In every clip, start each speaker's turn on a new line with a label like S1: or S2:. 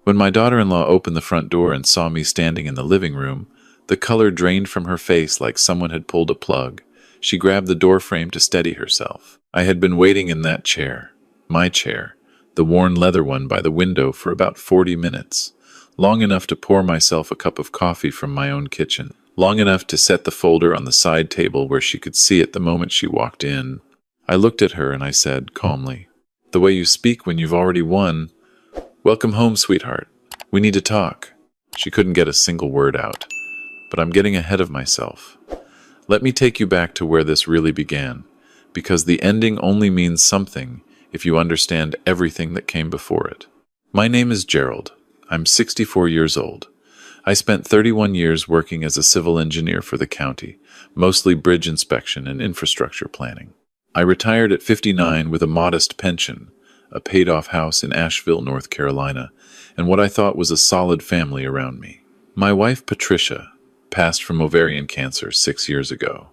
S1: When my daughter-in-law opened the front door and saw me standing in the living room, the color drained from her face like someone had pulled a plug. She grabbed the door frame to steady herself. I had been waiting in that chair, my chair, the worn leather one by the window, for about 40 minutes, long enough to pour myself a cup of coffee from my own kitchen, long enough to set the folder on the side table where she could see it the moment she walked in. I looked at her and I said, calmly, "The way you speak when you've already won. Welcome home, sweetheart. We need to talk." She couldn't get a single word out. But I'm getting ahead of myself. Let me take you back to where this really began, because the ending only means something if you understand everything that came before it. My name is Gerald. I'm 64 years old. I spent 31 years working as a civil engineer for the county, mostly bridge inspection and infrastructure planning. I retired at 59 with a modest pension, a paid-off house in Asheville, North Carolina, and what I thought was a solid family around me. My wife, Patricia, passed from ovarian cancer 6 years ago.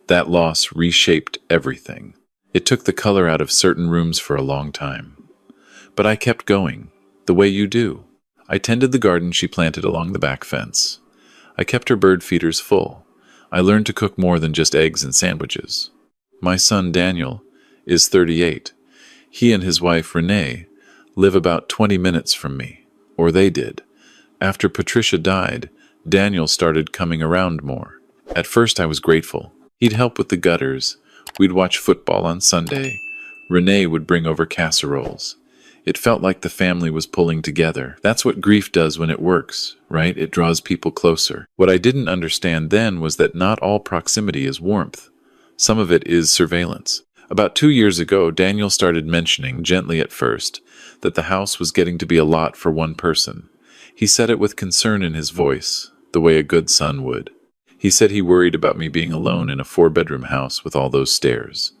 S1: That loss reshaped everything. It took the color out of certain rooms for a long time. But I kept going, the way you do. I tended the garden she planted along the back fence. I kept her bird feeders full. I learned to cook more than just eggs and sandwiches. My son, Daniel, is 38. He and his wife, Renee, live about 20 minutes from me, or they did. After Patricia died, Daniel started coming around more. At first I was grateful. He'd help with the gutters. We'd watch football on Sunday. Renee would bring over casseroles. It felt like the family was pulling together. That's what grief does when it works, right? It draws people closer. What I didn't understand then was that not all proximity is warmth. Some of it is surveillance. About 2 years ago, Daniel started mentioning, gently at first, that the house was getting to be a lot for one person. He said it with concern in his voice, the way a good son would. He said he worried about me being alone in a 4-bedroom house with all those stairs.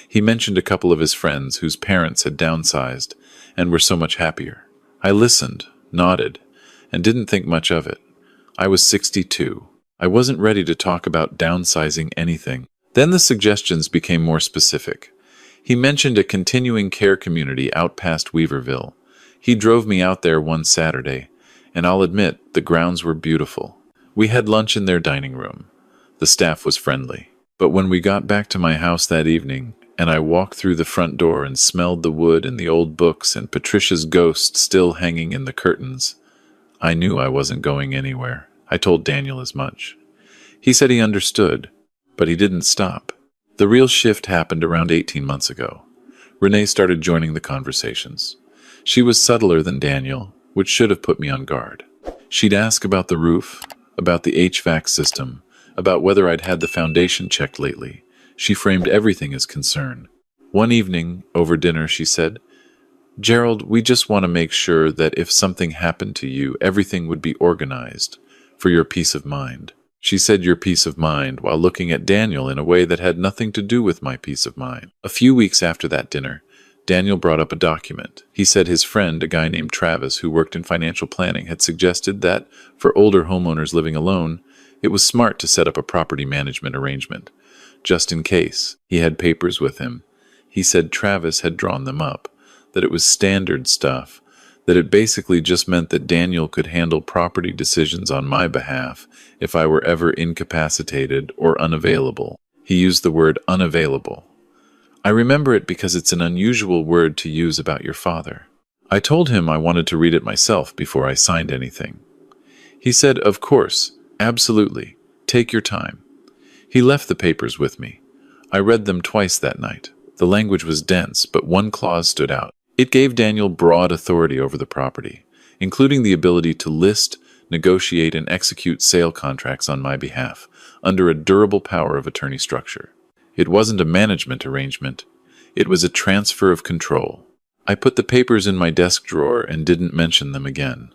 S1: He mentioned a couple of his friends whose parents had downsized and were so much happier. I listened, nodded, and didn't think much of it. I was 62. I wasn't ready to talk about downsizing anything. Then the suggestions became more specific. He mentioned a continuing care community out past Weaverville. He drove me out there one Saturday, and I'll admit, the grounds were beautiful. We had lunch in their dining room. The staff was friendly. But when we got back to my house that evening, and I walked through the front door and smelled the wood and the old books and Patricia's ghost still hanging in the curtains, I knew I wasn't going anywhere. I told Daniel as much. He said he understood, but he didn't stop. The real shift happened around 18 months ago. Renee started joining the conversations. She was subtler than Daniel, which should have put me on guard. She'd ask about the roof, about the HVAC system, about whether I'd had the foundation checked lately. She framed everything as concern. One evening, over dinner, she said, "Gerald, we just want to make sure that if something happened to you, everything would be organized, for your peace of mind." She said your peace of mind while looking at Daniel in a way that had nothing to do with my peace of mind. A few weeks after that dinner, Daniel brought up a document. He said his friend, a guy named Travis who worked in financial planning, had suggested that, for older homeowners living alone, it was smart to set up a property management arrangement. Just in case. He had papers with him. He said Travis had drawn them up, that it was standard stuff, that it basically just meant that Daniel could handle property decisions on my behalf if I were ever incapacitated or unavailable. He used the word unavailable. I remember it because it's an unusual word to use about your father. I told him I wanted to read it myself before I signed anything. He said, "Of course, absolutely, take your time." He left the papers with me. I read them twice that night. The language was dense, but one clause stood out. It gave Daniel broad authority over the property, including the ability to list, negotiate, and execute sale contracts on my behalf, under a durable power of attorney structure. It wasn't a management arrangement. It was a transfer of control. I put the papers in my desk drawer and didn't mention them again.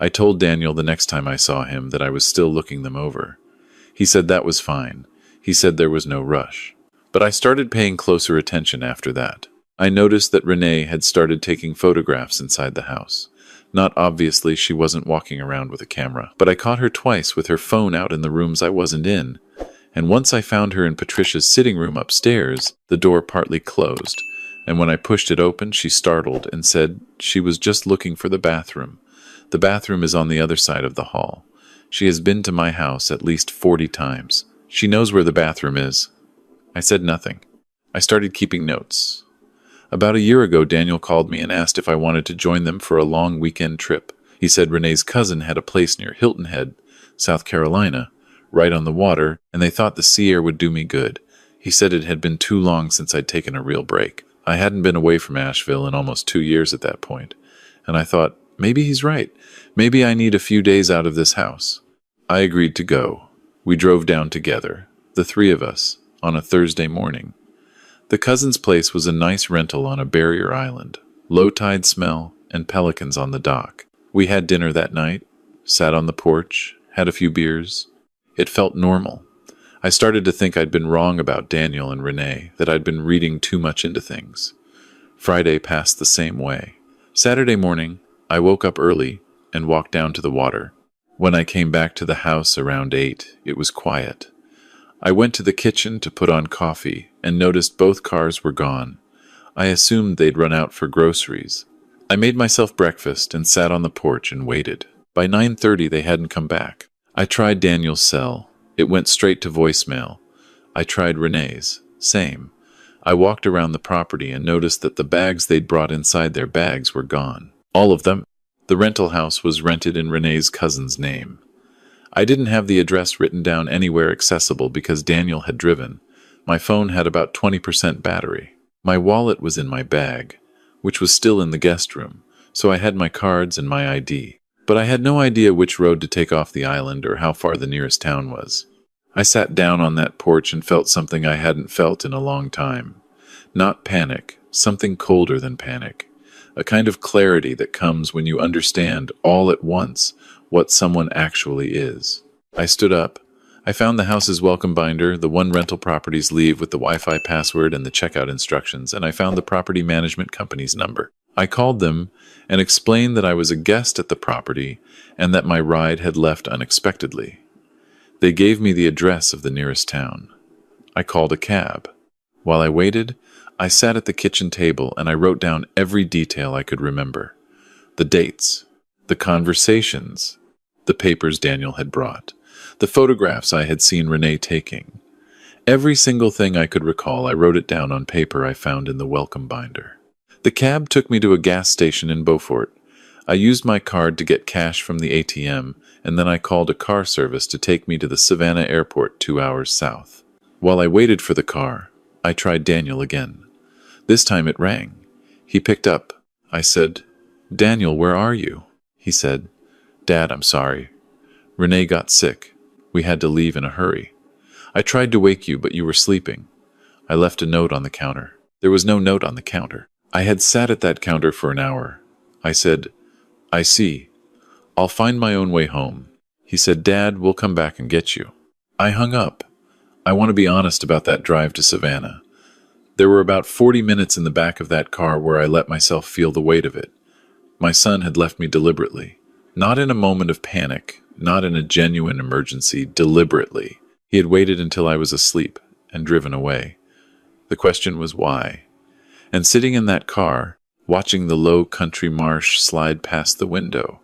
S1: I told Daniel the next time I saw him that I was still looking them over. He said that was fine. He said there was no rush. But I started paying closer attention after that. I noticed that Renee had started taking photographs inside the house. Not obviously, she wasn't walking around with a camera, but I caught her twice with her phone out in the rooms I wasn't in. And once I found her in Patricia's sitting room upstairs, the door partly closed, and when I pushed it open, she startled and said she was just looking for the bathroom, The bathroom is on the other side of the hall. She has been to my house at least 40 times. She knows where the bathroom is. I said nothing. I started keeping notes. About a year ago, Daniel called me and asked if I wanted to join them for a long weekend trip. He said Renee's cousin had a place near Hilton Head, South Carolina, right on the water, and they thought the sea air would do me good. He said it had been too long since I'd taken a real break. I hadn't been away from Asheville in almost 2 years at that point, and I thought, maybe he's right. Maybe I need a few days out of this house. I agreed to go. We drove down together, the three of us, on a Thursday morning. The cousin's place was a nice rental on a barrier island, low tide smell, and pelicans on the dock. We had dinner that night, sat on the porch, had a few beers. It felt normal. I started to think I'd been wrong about Daniel and Renee, that I'd been reading too much into things. Friday passed the same way. Saturday morning, I woke up early and walked down to the water. When I came back to the house around 8, it was quiet. I went to the kitchen to put on coffee and noticed both cars were gone. I assumed they'd run out for groceries. I made myself breakfast and sat on the porch and waited. By 9:30, they hadn't come back. I tried Daniel's cell. It went straight to voicemail. I tried Renee's. Same. I walked around the property and noticed that the bags they'd brought inside their bags were gone. All of them. The rental house was rented in Renee's cousin's name. I didn't have the address written down anywhere accessible because Daniel had driven. My phone had about 20% battery. My wallet was in my bag, which was still in the guest room, so I had my cards and my ID. But I had no idea which road to take off the island or how far the nearest town was. I sat down on that porch and felt something I hadn't felt in a long time. Not panic, something colder than panic. A kind of clarity that comes when you understand all at once what someone actually is. I stood up. I found the house's welcome binder, the one rental properties leave with the Wi-Fi password and the checkout instructions, and I found the property management company's number. I called them and explained that I was a guest at the property and that my ride had left unexpectedly. They gave me the address of the nearest town. I called a cab. While I waited, I sat at the kitchen table and I wrote down every detail I could remember. The dates, the conversations, the papers Daniel had brought, the photographs I had seen Renee taking. Every single thing I could recall, I wrote it down on paper I found in the welcome binder. The cab took me to a gas station in Beaufort. I used my card to get cash from the ATM, and then I called a car service to take me to the Savannah airport 2 hours south. While I waited for the car, I tried Daniel again. This time it rang. He picked up. I said, "Daniel, where are you?" He said, "Dad, I'm sorry. Renee got sick. We had to leave in a hurry. I tried to wake you, but you were sleeping. I left a note on the counter." There was no note on the counter. I had sat at that counter for an hour. I said, "I see. I'll find my own way home." He said, "Dad, we'll come back and get you." I hung up. I want to be honest about that drive to Savannah. There were about 40 minutes in the back of that car where I let myself feel the weight of it. My son had left me deliberately. Not in a moment of panic, not in a genuine emergency, deliberately. He had waited until I was asleep and driven away. The question was why? And sitting in that car, watching the low country marsh slide past the window,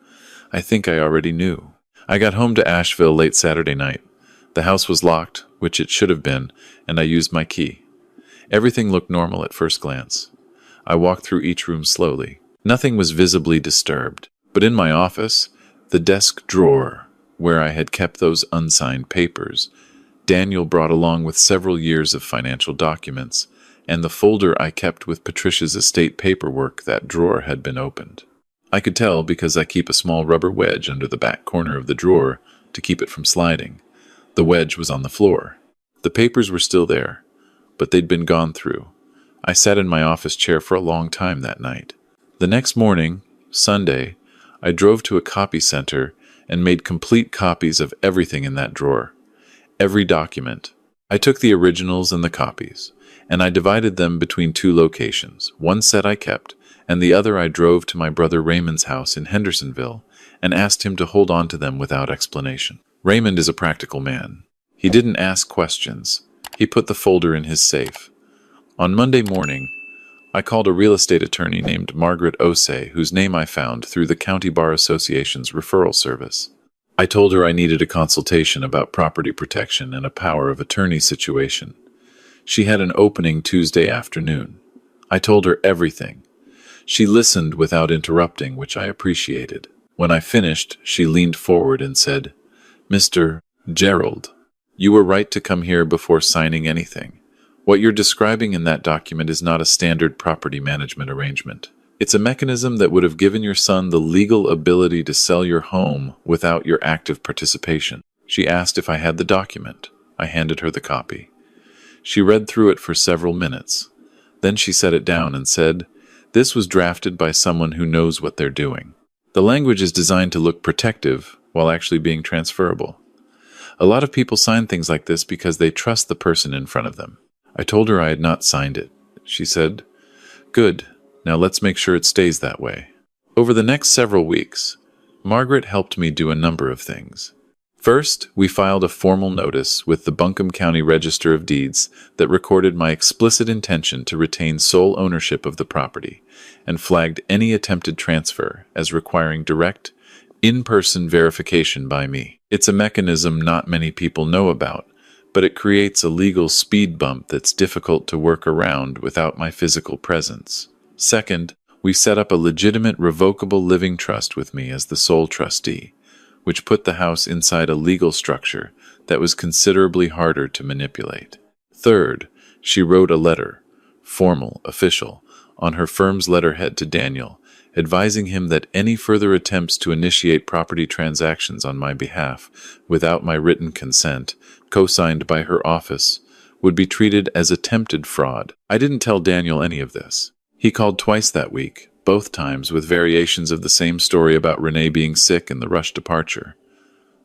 S1: I think I already knew. I got home to Asheville late Saturday night. The house was locked, which it should have been, and I used my key. Everything looked normal at first glance. I walked through each room slowly. Nothing was visibly disturbed, but in my office, the desk drawer, where I had kept those unsigned papers, Daniel brought along with several years of financial documents, and the folder I kept with Patricia's estate paperwork, that drawer had been opened. I could tell because I keep a small rubber wedge under the back corner of the drawer to keep it from sliding. The wedge was on the floor. The papers were still there, but they'd been gone through. I sat in my office chair for a long time that night. The next morning, Sunday, I drove to a copy center and made complete copies of everything in that drawer. Every document. I took the originals and the copies, and I divided them between 2 locations. One set I kept, and the other I drove to my brother Raymond's house in Hendersonville and asked him to hold on to them without explanation. Raymond is a practical man. He didn't ask questions. He put the folder in his safe. On Monday morning, I called a real estate attorney named Margaret Osei, whose name I found through the County Bar Association's referral service. I told her I needed a consultation about property protection and a power of attorney situation. She had an opening Tuesday afternoon. I told her everything. She listened without interrupting, which I appreciated. When I finished, she leaned forward and said, "Mr. Gerald, you were right to come here before signing anything. What you're describing in that document is not a standard property management arrangement. It's a mechanism that would have given your son the legal ability to sell your home without your active participation." She asked if I had the document. I handed her the copy. She read through it for several minutes. Then she set it down and said, "This was drafted by someone who knows what they're doing. The language is designed to look protective while actually being transferable. A lot of people sign things like this because they trust the person in front of them." I told her I had not signed it. She said, "Good. Now let's make sure it stays that way." Over the next several weeks, Margaret helped me do a number of things. First, we filed a formal notice with the Buncombe County Register of Deeds that recorded my explicit intention to retain sole ownership of the property and flagged any attempted transfer as requiring direct, in-person verification by me. It's a mechanism not many people know about, but it creates a legal speed bump that's difficult to work around without my physical presence. Second, we set up a legitimate revocable living trust with me as the sole trustee, which put the house inside a legal structure that was considerably harder to manipulate. Third, she wrote a letter, formal, official, on her firm's letterhead to Daniel, advising him that any further attempts to initiate property transactions on my behalf without my written consent, co-signed by her office, would be treated as attempted fraud. I didn't tell Daniel any of this. He called twice that week, both times with variations of the same story about Renee being sick and the rushed departure.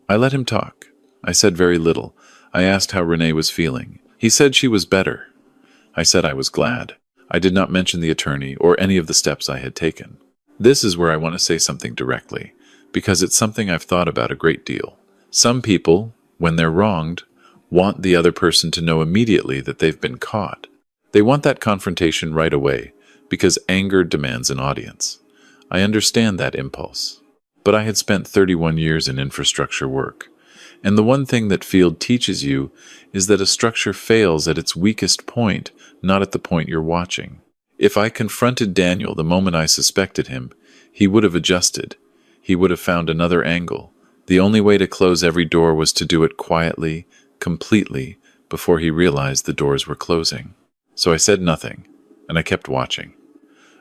S1: I let him talk. I said very little. I asked how Renee was feeling. He said she was better. I said I was glad. I did not mention the attorney or any of the steps I had taken. This is where I want to say something directly, because it's something I've thought about a great deal. Some people, when they're wronged, want the other person to know immediately that they've been caught. They want that confrontation right away, because anger demands an audience. I understand that impulse. But I had spent 31 years in infrastructure work, and the one thing that field teaches you is that a structure fails at its weakest point, not at the point you're watching. If I confronted Daniel the moment I suspected him, he would have adjusted. He would have found another angle. The only way to close every door was to do it quietly, completely, before he realized the doors were closing. So I said nothing, and I kept watching.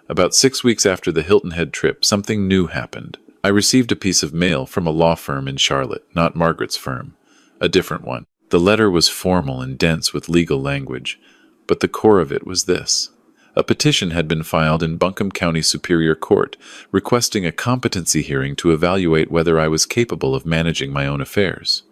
S1: About 6 weeks after the Hilton Head trip, something new happened. I received a piece of mail from a law firm in Charlotte, not Margaret's firm, a different one. The letter was formal and dense with legal language, but the core of it was this. A petition had been filed in Buncombe County Superior Court requesting a competency hearing to evaluate whether I was capable of managing my own affairs.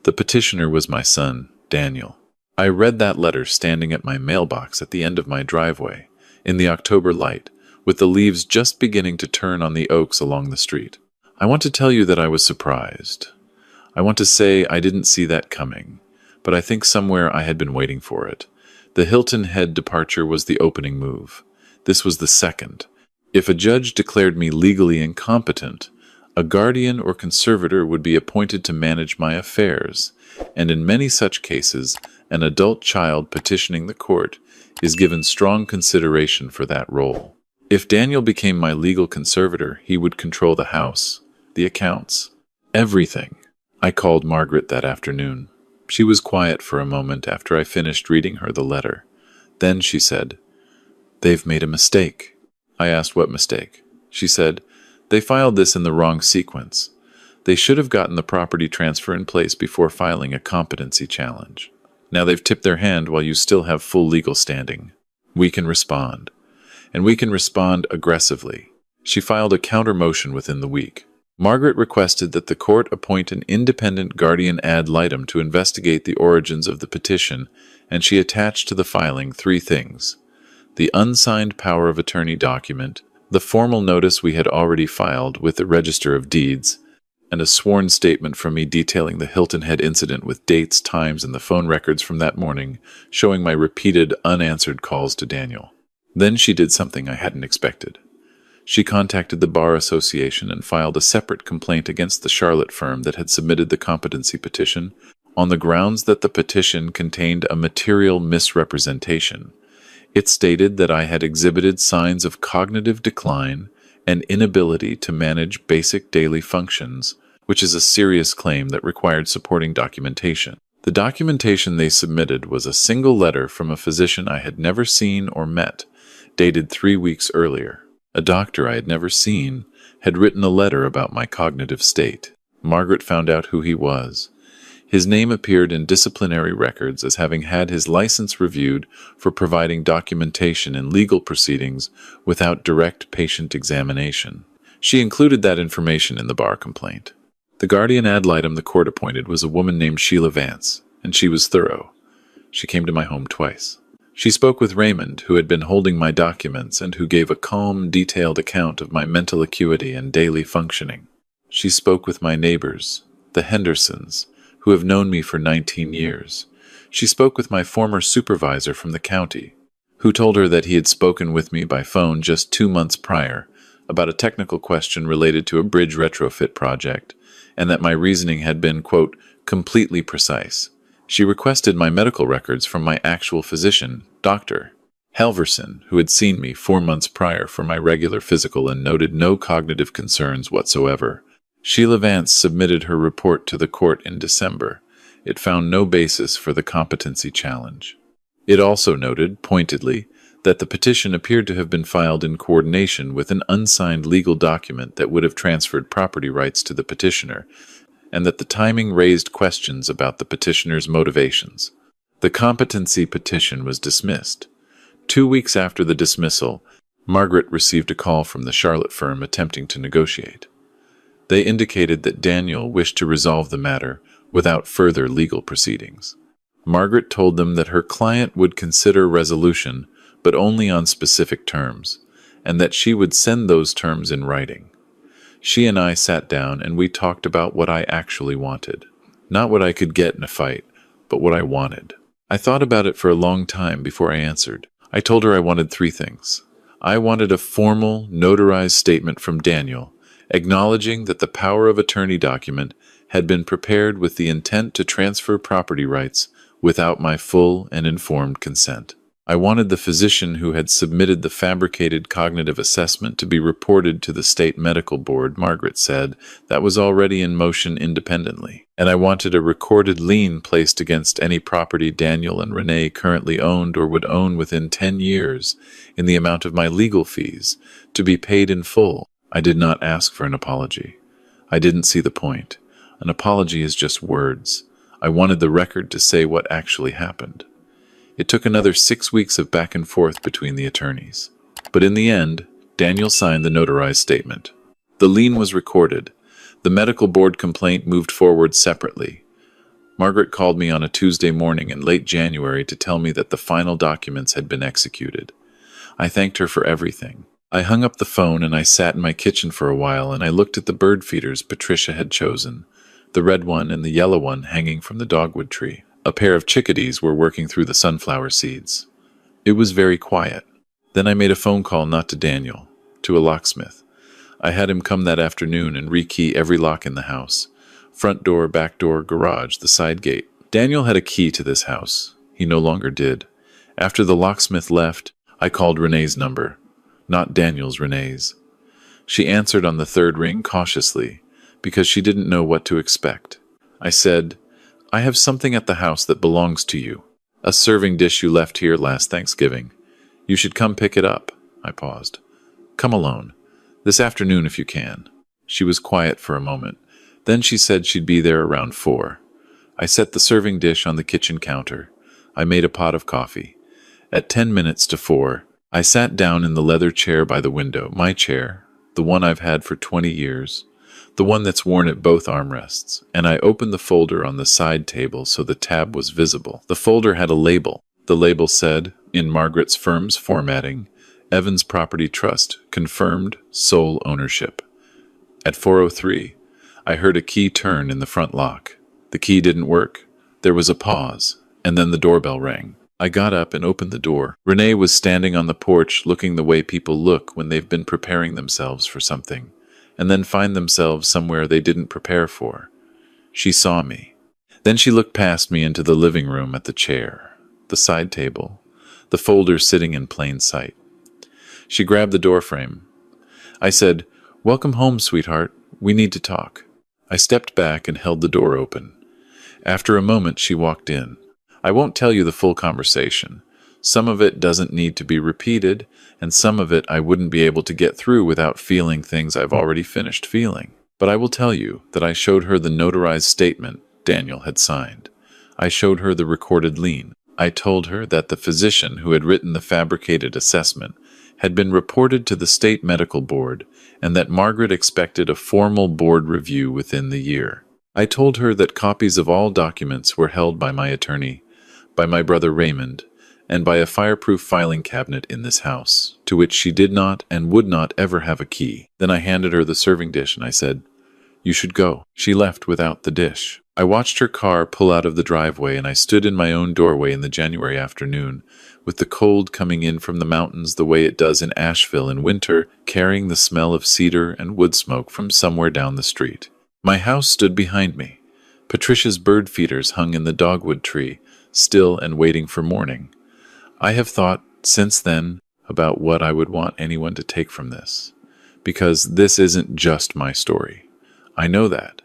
S1: The petitioner was my son, Daniel. I read that letter standing at my mailbox at the end of my driveway, in the October light, with the leaves just beginning to turn on the oaks along the street. I want to tell you that I was surprised. I want to say I didn't see that coming, but I think somewhere I had been waiting for it. The Hilton Head departure was the opening move. This was the second. If a judge declared me legally incompetent, a guardian or conservator would be appointed to manage my affairs, and in many such cases, an adult child petitioning the court is given strong consideration for that role. If Daniel became my legal conservator, he would control the house, the accounts, everything. I called Margaret that afternoon. She was quiet for a moment after I finished reading her the letter. Then she said, "They've made a mistake." I asked what mistake. She said, "They filed this in the wrong sequence. They should have gotten the property transfer in place before filing a competency challenge. Now they've tipped their hand while you still have full legal standing. We can respond. And we can respond aggressively." She filed a counter motion within the week. Margaret requested that the court appoint an independent guardian ad litem to investigate the origins of the petition, and she attached to the filing 3 things: the unsigned power of attorney document, the formal notice we had already filed with the Register of Deeds, and a sworn statement from me detailing the Hilton Head incident with dates, times, and the phone records from that morning, showing my repeated unanswered calls to Daniel. Then she did something I hadn't expected. She contacted the Bar Association and filed a separate complaint against the Charlotte firm that had submitted the competency petition on the grounds that the petition contained a material misrepresentation. It stated that I had exhibited signs of cognitive decline and inability to manage basic daily functions, which is a serious claim that required supporting documentation. The documentation they submitted was a single letter from a physician I had never seen or met, dated 3 weeks earlier. A doctor I had never seen had written a letter about my cognitive state. Margaret found out who he was. His name appeared in disciplinary records as having had his license reviewed for providing documentation in legal proceedings without direct patient examination. She included that information in the bar complaint. The guardian ad litem the court appointed was a woman named Sheila Vance, and she was thorough. She came to my home twice. She spoke with Raymond, who had been holding my documents and who gave a calm, detailed account of my mental acuity and daily functioning. She spoke with my neighbors, the Hendersons, who have known me for 19 years. She spoke with my former supervisor from the county, who told her that he had spoken with me by phone just 2 months prior about a technical question related to a bridge retrofit project, and that my reasoning had been, quote, completely precise. She requested my medical records from my actual physician, Dr. Halverson, who had seen me 4 months prior for my regular physical and noted no cognitive concerns whatsoever. Sheila Vance submitted her report to the court in December. It found no basis for the competency challenge. It also noted, pointedly, that the petition appeared to have been filed in coordination with an unsigned legal document that would have transferred property rights to the petitioner, and that the timing raised questions about the petitioner's motivations. The competency petition was dismissed. 2 weeks after the dismissal, Margaret received a call from the Charlotte firm attempting to negotiate. They indicated that Daniel wished to resolve the matter without further legal proceedings. Margaret told them that her client would consider resolution, but only on specific terms, and that she would send those terms in writing. She and I sat down and we talked about what I actually wanted. Not what I could get in a fight, but what I wanted. I thought about it for a long time before I answered. I told her I wanted 3 things. I wanted a formal, notarized statement from Daniel, acknowledging that the power of attorney document had been prepared with the intent to transfer property rights without my full and informed consent. I wanted the physician who had submitted the fabricated cognitive assessment to be reported to the state medical board, Margaret said, that was already in motion independently. And I wanted a recorded lien placed against any property Daniel and Renee currently owned or would own within 10 years in the amount of my legal fees, to be paid in full. I did not ask for an apology. I didn't see the point. An apology is just words. I wanted the record to say what actually happened. It took another 6 weeks of back and forth between the attorneys. But in the end, Daniel signed the notarized statement. The lien was recorded. The medical board complaint moved forward separately. Margaret called me on a Tuesday morning in late January to tell me that the final documents had been executed. I thanked her for everything. I hung up the phone and I sat in my kitchen for a while and I looked at the bird feeders Patricia had chosen, the red one and the yellow one hanging from the dogwood tree. A pair of chickadees were working through the sunflower seeds. It was very quiet. Then I made a phone call not to Daniel, to a locksmith. I had him come that afternoon and rekey every lock in the house. Front door, back door, garage, the side gate. Daniel had a key to this house. He no longer did. After the locksmith left, I called Renee's number. Not Daniel's, Renee's. She answered on the 3rd ring cautiously, because she didn't know what to expect. I said, I have something at the house that belongs to you. A serving dish you left here last Thanksgiving. You should come pick it up. I paused. Come alone. This afternoon if you can. She was quiet for a moment. Then she said she'd be there around 4. I set the serving dish on the kitchen counter. I made a pot of coffee. At 10 minutes to 4, I sat down in the leather chair by the window, my chair, the one I've had for 20 years. The one that's worn at both armrests, and I opened the folder on the side table so the tab was visible. The folder had a label. The label said, in Margaret's firm's formatting, Evans Property Trust, confirmed sole ownership. At 4:03, I heard a key turn in the front lock. The key didn't work. There was a pause, and then the doorbell rang. I got up and opened the door. Renee was standing on the porch looking the way people look when they've been preparing themselves for something, and then find themselves somewhere they didn't prepare for. She saw me. Then she looked past me into the living room at the chair, the side table, the folder sitting in plain sight. She grabbed the doorframe. I said, "Welcome home, sweetheart. We need to talk." I stepped back and held the door open. After a moment, she walked in. I won't tell you the full conversation. Some of it doesn't need to be repeated, and some of it I wouldn't be able to get through without feeling things I've already finished feeling. But I will tell you that I showed her the notarized statement Daniel had signed. I showed her the recorded lien. I told her that the physician who had written the fabricated assessment had been reported to the state medical board and that Margaret expected a formal board review within the year. I told her that copies of all documents were held by my attorney, by my brother Raymond, and by a fireproof filing cabinet in this house, to which she did not and would not ever have a key. Then I handed her the serving dish and I said, "You should go." She left without the dish. I watched her car pull out of the driveway and I stood in my own doorway in the January afternoon, with the cold coming in from the mountains the way it does in Asheville in winter, carrying the smell of cedar and wood smoke from somewhere down the street. My house stood behind me. Patricia's bird feeders hung in the dogwood tree, still and waiting for morning. I have thought, since then, about what I would want anyone to take from this. Because this isn't just my story. I know that.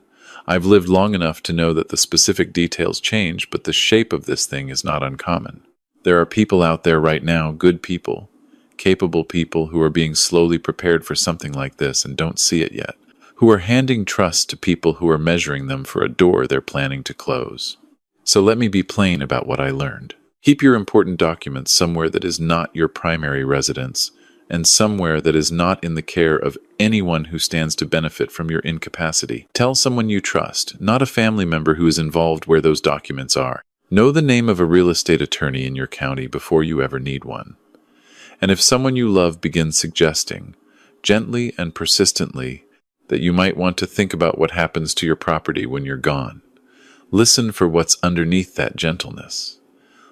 S1: I've lived long enough to know that the specific details change, but the shape of this thing is not uncommon. There are people out there right now, good people, capable people who are being slowly prepared for something like this and don't see it yet, who are handing trust to people who are measuring them for a door they're planning to close. So let me be plain about what I learned. Keep your important documents somewhere that is not your primary residence, and somewhere that is not in the care of anyone who stands to benefit from your incapacity. Tell someone you trust, not a family member who is involved where those documents are. Know the name of a real estate attorney in your county before you ever need one. And if someone you love begins suggesting, gently and persistently, that you might want to think about what happens to your property when you're gone, listen for what's underneath that gentleness.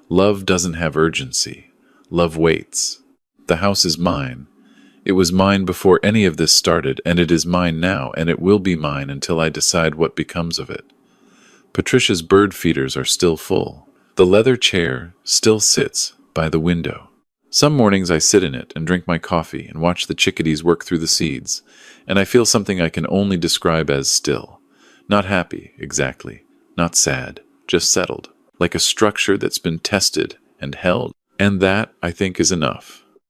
S1: Love doesn't have urgency. Love waits. The house is mine. It was mine before any of this started, and it is mine now, and it will be mine until I decide what becomes of it. Patricia's bird feeders are still full. The leather chair still sits by the window. Some mornings I sit in it and drink my coffee and watch the chickadees work through the seeds, and I feel something I can only describe as still. Not happy, exactly. Not sad. Just settled. Like a structure that's been tested and held. And that, I think, is enough.